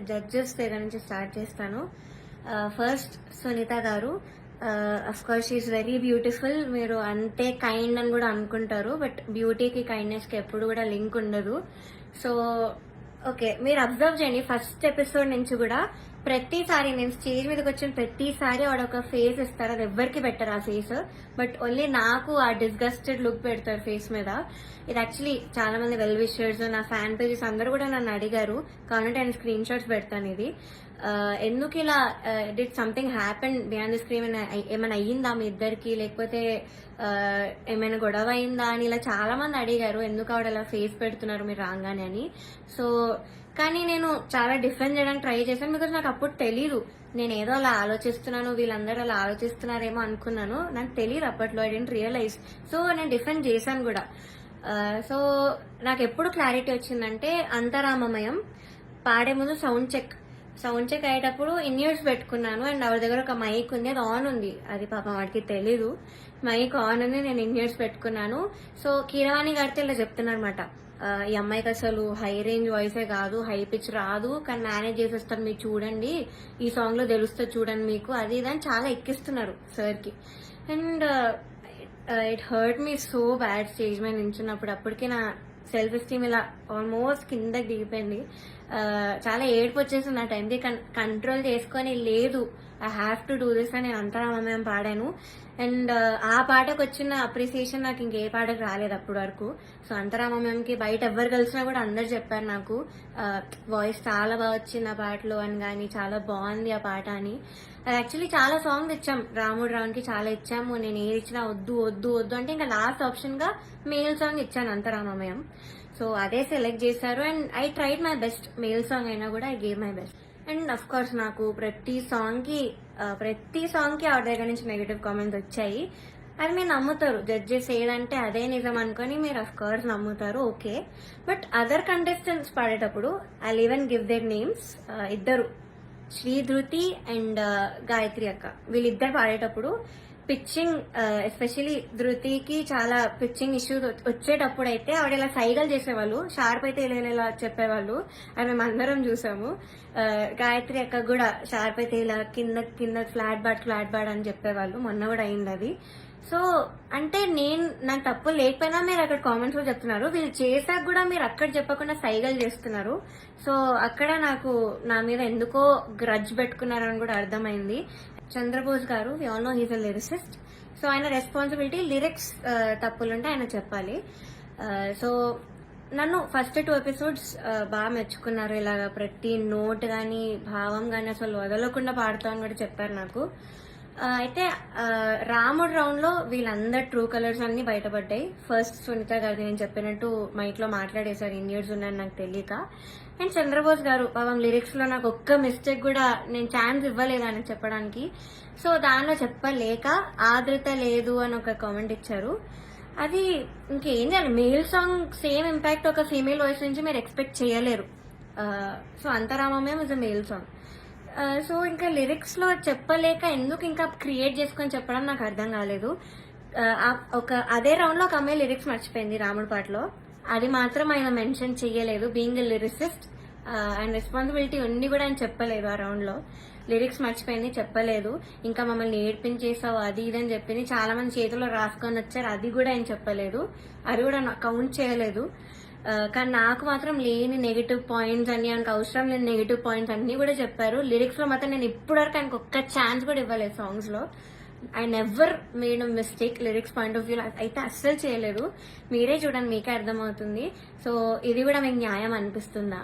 Judges దగ్గర నుంచి start చేస్తాను. ఫస్ట్ సునీత గారు. Of course she's very beautiful. మీరు అంతే కైండ్ అని కూడా అనుకుంటారు, బట్ బ్యూటీకి కైండ్నెస్ కి ఎప్పుడు కూడా లింక్ ఉండదు. సో ఓకే, మీరు అబ్జర్వ్ చేయండి, ఫస్ట్ ఎపిసోడ్ నుంచి కూడా ప్రతిసారి నేను స్టేజ్ మీదకి వచ్చిన ప్రతిసారి వాడు ఒక ఫేస్ ఇస్తారు. అది ఎవరికి పెట్టరు ఆ ఫేస్, బట్ ఓన్లీ నాకు ఆ డిస్గస్టెడ్ లుక్ పెడతారు ఫేస్ మీద. ఇది యాక్చువల్లీ చాలా మంది వెల్ విషర్స్, నా ఫ్యాన్ పేజెస్ అందరూ కూడా నన్ను అడిగారు. కాబట్టి నేను స్క్రీన్ షాట్స్ పెడతాను. ఇది ఎందుకు ఇలా did something happen behind the screen, ఏమైనా అయ్యిందా మీ ఇద్దరికి, లేకపోతే ఏమైనా గొడవ అయిందా అని ఇలా చాలా మంది అడిగారు. ఎందుకు ఆవిడ అలా ఫేస్ పెడుతున్నారు మీరు రాగానే అని. సో కానీ నేను చాలా డిఫెండ్ చేయడానికి ట్రై చేశాను, బికాజ్ నాకు అప్పుడు తెలీదు. నేను ఏదో అలా ఆలోచిస్తున్నాను, వీళ్ళందరూ అలా ఆలోచిస్తున్నారేమో అనుకున్నాను. నాకు తెలియదు అప్పట్లో, ఐ డెంట్ రియలైజ్. సో నేను డిఫెండ్ చేశాను కూడా. సో నాకు ఎప్పుడు క్లారిటీ వచ్చిందంటే, అంతరామమయం పాడే ముందు సౌండ్ చెక్ అయ్యేటప్పుడు ఇన్ ఇయర్స్ పెట్టుకున్నాను. అండ్ ఆవిడ దగ్గర ఒక మైక్ ఉంది, అది ఆన్ ఉంది. అది పాపం వాడికి తెలీదు, మైక్ ఆన్ ఉంది, నేను ఇన్ ఇయర్స్ పెట్టుకున్నాను. సో కీరవాణి గారితో ఇలా చెప్తున్నమాట, ఈ అమ్మాయికి అసలు హై రేంజ్ వాయిసే కాదు, హై పిచ్ రాదు, కానీ మేనేజ్ చేసేస్తారు, మీరు చూడండి, ఈ సాంగ్ లో తెలుస్తుంది చూడండి మీకు, అది ఇదని చాలా ఎక్కిస్తున్నారు సార్ కి. And it hurt me so bad stage మీద నించున్నప్పుడు. అప్పటికే నా సెల్ఫ్ ఎస్టీమ్ ఇలా ఆల్మోస్ట్ కిందకి దిగిపోయింది. చాలా ఏడుపు వచ్చేసింది ఆ టైంకి. కంట్రోల్ చేసుకొని లేదు, I have to do this అని నేను అంతరామమయం పాడాను. అండ్ ఆ పాటకు వచ్చిన అప్రిసియేషన్ నాకు ఇంకే పాటకు రాలేదు అప్పటి వరకు. సో అంతరామమయంకి బయట ఎవరు కలిసినా కూడా అందరు చెప్పారు నాకు, వాయిస్ చాలా బాగా వచ్చింది ఆ పాటలో అని, కానీ చాలా బాగుంది ఆ పాట అని. అది యాక్చువల్లీ చాలా సాంగ్స్ ఇచ్చాం, రాముడు రావునికి చాలా ఇచ్చాము. నేను ఏది ఇచ్చినా వద్దు వద్దు వద్దు అంటే ఇంకా లాస్ట్ ఆప్షన్ గా మేల్ సాంగ్ ఇచ్చాను, అంతరామమయం. సో అదే సెలెక్ట్ చేశారు. And I tried my best. Male song అయినా కూడా I gave my best. And of course నాకు ప్రతి సాంగ్ కి ఆవిడ దగ్గర నుంచి నెగటివ్ కామెంట్స్ వచ్చాయి. అది మీరు నమ్ముతారు, జడ్జెస్ ఏదంటే అదే నిజం అనుకొని మీరు అఫ్ కోర్స్ నమ్ముతారు, ఓకే. బట్ అదర్ కంటెస్టెంట్స్ పాడేటప్పుడు I even give their names. ఇద్దరు, శ్రీధృతి అండ్ గాయత్రి అక్క, వీళ్ళిద్దరు పాడేటప్పుడు పిచ్చింగ్, ఎస్పెషలీ ధృతికి చాలా పిచ్చింగ్ ఇష్యూస్ వచ్చేటప్పుడు అయితే ఆవిడ ఇలా సైగలు చేసేవాళ్ళు, షార్ప్ అయితే ఇలా చెప్పేవాళ్ళు. అది మేము అందరం చూసాము. గాయత్రి అక్క కూడా షార్ప్ అయితే ఇలా కింద ఫ్లాట్ బాడ్ అని చెప్పేవాళ్ళు. మొన్న కూడా అయింది అది. సో అంటే నాకు తప్పు లేకపోయినా మీరు అక్కడ కామెంట్స్ లో చెప్తున్నారు, వీళ్ళు చేశాక కూడా మీరు అక్కడ చెప్పకుండా సైగలు చేస్తున్నారు. సో అక్కడ నాకు నా మీద ఎందుకో గ్రడ్జ్ పెట్టుకున్నారని కూడా అర్థమైంది. చంద్రబోస్ గారు, we all know he's a lyricist. So ఆయన రెస్పాన్సిబిలిటీ, లిరిక్స్ తప్పులుంటే ఆయన చెప్పాలి. సో నన్ను ఫస్ట్ 2 ఎపిసోడ్స్ బాగా మెచ్చుకున్నారు. ఇలాగా ప్రతి నోట్ గానీ భావం గానీ అసలు వదలకుండా పాడుతామని కూడా చెప్పారు నాకు. అయితే రాముడు రౌండ్ లో వీళ్ళందరు ట్రూ కలర్స్ అన్ని బయటపడ్డాయి. ఫస్ట్ సునీత గారు నేను చెప్పినట్టు మైక్ లో మాట్లాడేశారు, ఇన్ ఇయర్స్ ఉన్నాయని నాకు తెలియక. అండ్ చంద్రబోస్ గారు పాపం లిరిక్స్ లో నాకు ఒక్క మిస్టేక్ కూడా నేను ఛాన్స్ ఇవ్వలేదు ఆయన చెప్పడానికి. సో దానిలో చెప్పలేక ఆదృత లేదు అని ఒక కామెంట్ ఇచ్చారు. అది ఇంకేం చేయాలి, మేల్ సాంగ్ సేమ్ ఇంపాక్ట్ ఒక ఫీమేల్ వాయిస్ నుంచి మీరు ఎక్స్పెక్ట్ చేయలేరు. సో అంతరామమయం is a male song. So ఇంకా లిరిక్స్ లో చెప్పలేక ఎందుకు ఇంకా క్రియేట్ చేసుకొని చెప్పడం నాకు అర్థం కాలేదు. అదే రౌండ్ లో ఒక అమ్మాయి లిరిక్స్ మర్చిపోయింది రాముడి పాటలో, అది మాత్రం ఆయన మెన్షన్ చెయ్యలేదు. Being a lyricist and responsibility ఉండి కూడా ఆయన చెప్పలేదు. ఆ రౌండ్ లో లిరిక్స్ మర్చిపోయింది, చెప్పలేదు. ఇంకా మమ్మల్ని ఏడ్పించేసావు అది ఇది అని చెప్పింది. చాలా మంది చేతిలో రాసుకొని వచ్చారు, అది కూడా ఆయన చెప్పలేదు, అది కూడా కౌంట్ చేయలేదు. కానీ నాకు మాత్రం లేని నెగిటివ్ పాయింట్స్ అన్ని, ఆయనకు అవసరం లేని నెగిటివ్ పాయింట్స్ అన్ని కూడా చెప్పారు. లిరిక్స్ లో మాత్రం నేను ఇప్పటివరకు ఆయనకు ఒక్క ఛాన్స్ కూడా ఇవ్వలేదు సాంగ్స్ లో. I never made a mistake lyrics point of view అయితే అస్సలు చేయలేదు. మీరే చూడండి, మీకే అర్థమవుతుంది. సో ఇది కూడా మీకు న్యాయం అనిపిస్తుందా?